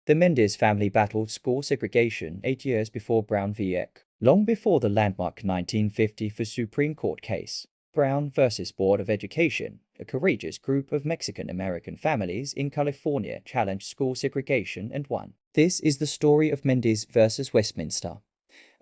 The Mendez family battled school segregation 8 years before Brown v. Eck, long before the landmark 1950 Supreme Court case. Brown versus Board of Education, a courageous group of Mexican-American families in California challenged school segregation and won. This is the story of Mendez versus Westminster,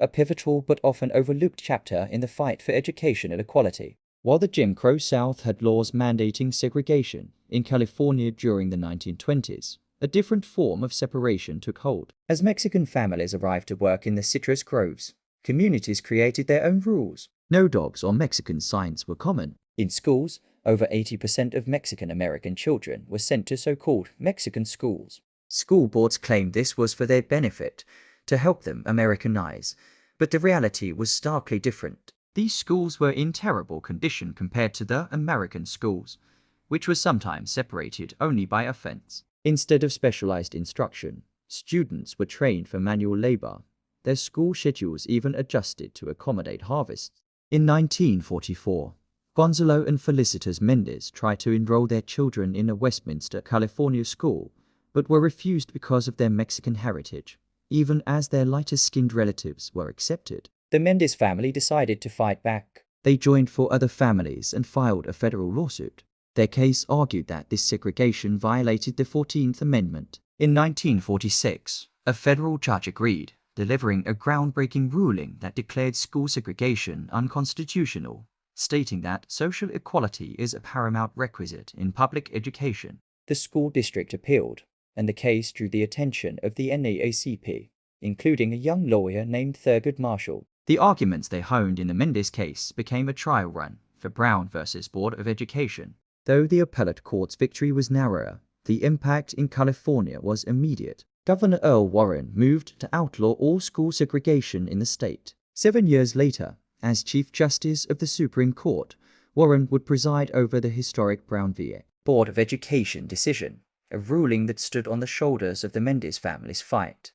a pivotal but often overlooked chapter in the fight for education and equality. While the Jim Crow South had laws mandating segregation in California during the 1920s, a different form of separation took hold. As Mexican families arrived to work in the citrus groves, communities created their own rules. No dogs or Mexican signs were common. In schools, over 80% of Mexican-American children were sent to so-called Mexican schools. School boards claimed this was for their benefit, to help them Americanize, but the reality was starkly different. These schools were in terrible condition compared to the American schools, which were sometimes separated only by a fence. Instead of specialized instruction, students were trained for manual labor. Their school schedules even adjusted to accommodate harvests. In 1944, Gonzalo and Felicitas Mendez tried to enroll their children in a Westminster, California school, but were refused because of their Mexican heritage, even as their lighter-skinned relatives were accepted. The Mendez family decided to fight back. They joined 4 other families and filed a federal lawsuit. Their case argued that this segregation violated the 14th Amendment. In 1946, a federal judge agreed, delivering a groundbreaking ruling that declared school segregation unconstitutional, stating that social equality is a paramount requisite in public education. The school district appealed, and the case drew the attention of the NAACP, including a young lawyer named Thurgood Marshall. The arguments they honed in the Mendez case became a trial run for Brown versus Board of Education. Though the appellate court's victory was narrower, the impact in California was immediate. Governor Earl Warren moved to outlaw all school segregation in the state. 7 years later, as Chief Justice of the Supreme Court, Warren would preside over the historic Brown v. Board of Education decision, a ruling that stood on the shoulders of the Mendez family's fight.